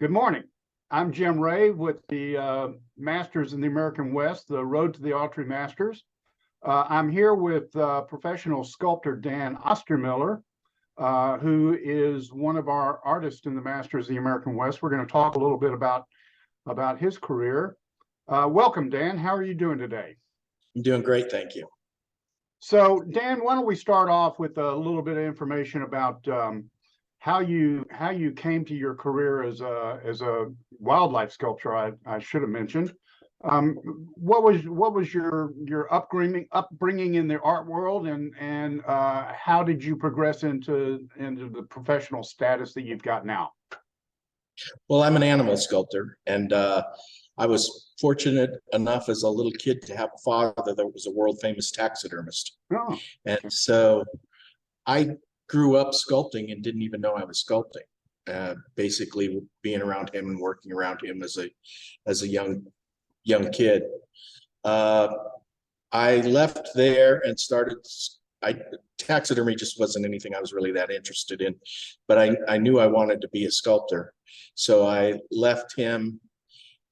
Good morning. I'm Jim Ray with the Masters in the American West, the Road to the Autry Masters. I'm here with professional sculptor Dan Ostermiller, who is one of our artists in the Masters of the American West. We're going to talk a little bit about his career. Welcome, Dan. How are you doing today? I'm doing great, thank you. So, Dan, why don't we start off with a little bit of information about how you came to your career as a wildlife sculptor. I should have mentioned. What was your upbringing in the art world, and how did you progress into the professional status that you've got now? Well, I'm an animal sculptor, and I was fortunate enough as a little kid to have a father that was a world famous taxidermist. Oh. And so I grew up sculpting and didn't even know I was sculpting. Basically being around him and working around him as a young kid. I left there and started. Taxidermy just wasn't anything I was really that interested in, but I knew I wanted to be a sculptor. So I left him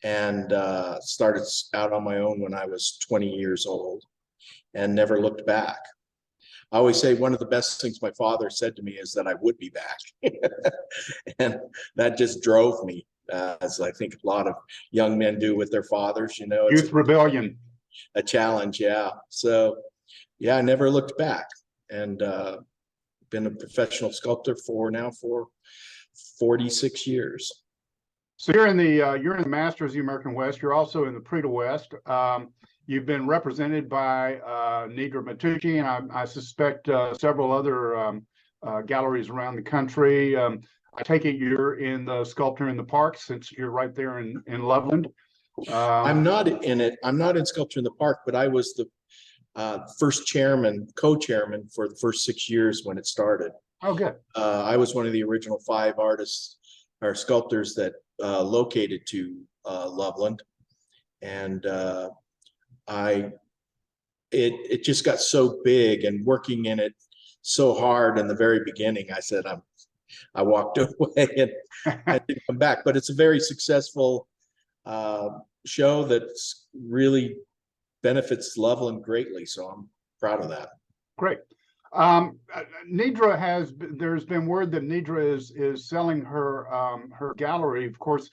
and started out on my own when I was 20 years old and never looked back. I always say one of the best things my father said to me is that I would be back. And that just drove me, as I think a lot of young men do with their fathers, you know. Youth rebellion. A challenge, yeah. So, yeah, I never looked back, and been a professional sculptor for 46 years. So you're in the Masters of the American West. You're also in the Prix de West. You've been represented by Nidra Matucci, and I suspect several other galleries around the country. I take it you're in the Sculptor in the Park, since you're right there in Loveland. I'm not in it. I'm not in Sculpture in the Park, but I was the first co-chairman for the first 6 years when it started. Oh, good. I was one of the original 5 artists or sculptors that located to Loveland, and it just got so big, and working in it so hard in the very beginning, I said I walked away and I didn't come back. But it's a very successful show that's really benefits Loveland greatly, so I'm proud of that. Great. There's been word that Nidra is selling her gallery. Of course,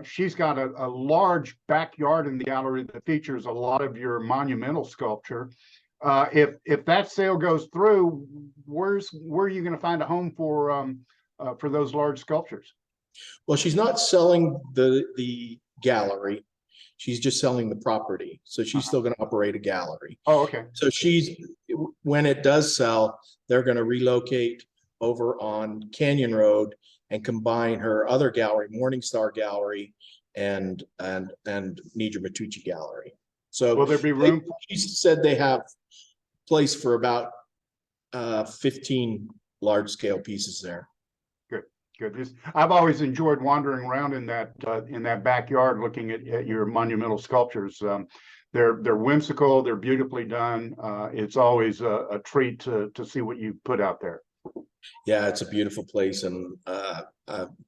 she's got a large backyard in the gallery that features a lot of your monumental sculpture. If that sale goes through, where are you going to find a home for those large sculptures? Well, she's not selling the gallery. She's just selling the property. So she's still going to operate a gallery. Oh, okay. So when it does sell, they're going to relocate over on Canyon Road and combine her other gallery, Morningstar Gallery, and Nidra Matucci Gallery. So will there be room? She said they have place for about 15 large scale pieces there. Good. I've always enjoyed wandering around in that backyard, looking at your monumental sculptures. They're whimsical. They're beautifully done. It's always a treat to see what you put out there. Yeah, it's a beautiful place, and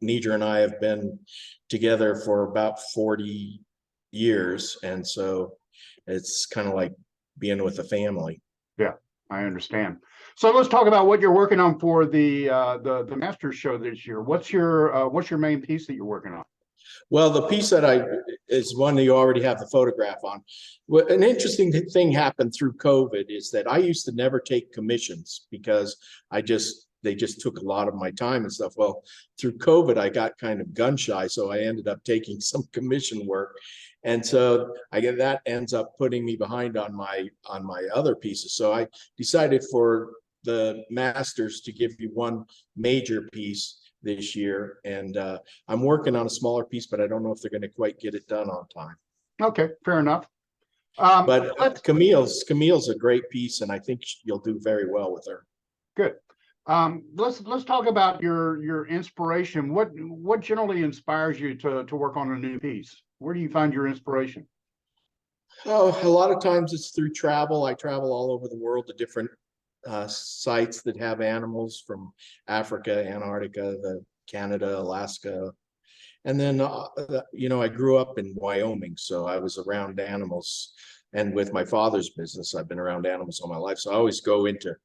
Nidra and I have been together for about 40 years, and so it's kind of like being with a family. Yeah, I understand. So let's talk about what you're working on for the Masters show this year. What's your main piece that you're working on? Well, the piece that is one that you already have the photograph on. Well, an interesting thing happened through COVID is that I used to never take commissions because they just took a lot of my time and stuff. Well, through COVID, I got kind of gun shy, so I ended up taking some commission work. And so that ends up putting me behind on my other pieces. So I decided for the Masters to give you one major piece this year, and I'm working on a smaller piece, but I don't know if they're going to quite get it done on time. Okay, fair enough. But Camille's a great piece, and I think you'll do very well with her. Good. Let's talk about your inspiration. What generally inspires you to work on a new piece? Where do you find your inspiration? Oh, a lot of times it's through travel. I travel all over the world to different sites that have animals, from Africa, Antarctica, Canada, Alaska, And then, you know, I grew up in Wyoming, so I was around animals. And with my father's business, I've been around animals all my life. So I always go into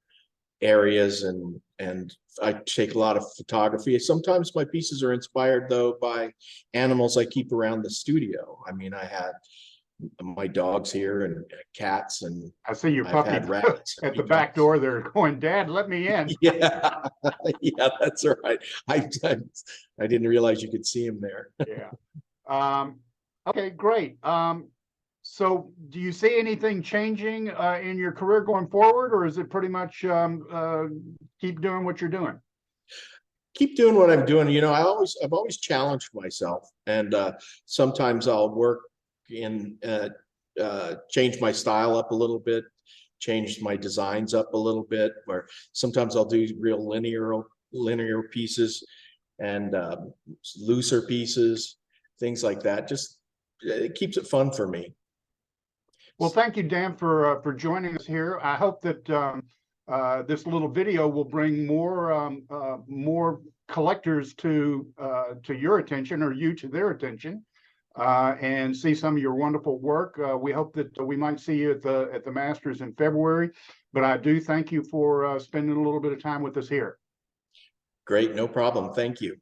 areas and I take a lot of photography. Sometimes my pieces are inspired though by animals I keep around the studio. I mean, I had my dogs here and cats, and I see your I've puppy had rabbits. at the back door there going, Dad, let me in. Yeah, yeah, that's right. I didn't realize you could see him there. Yeah. Okay, great. So do you see anything changing in your career going forward, or is it pretty much keep doing what you're doing? Keep doing what I'm doing. You know, I've always challenged myself, and sometimes I'll work in change my style up a little bit, change my designs up a little bit, where sometimes I'll do real linear pieces and looser pieces, things like that. Just it keeps it fun for me. Well, thank you, Dan, for joining us here. I hope that this little video will bring more collectors to your attention, or you to their attention, and see some of your wonderful work. We hope that we might see you at the Masters in February. But I do thank you for spending a little bit of time with us here. Great, no problem. Thank you.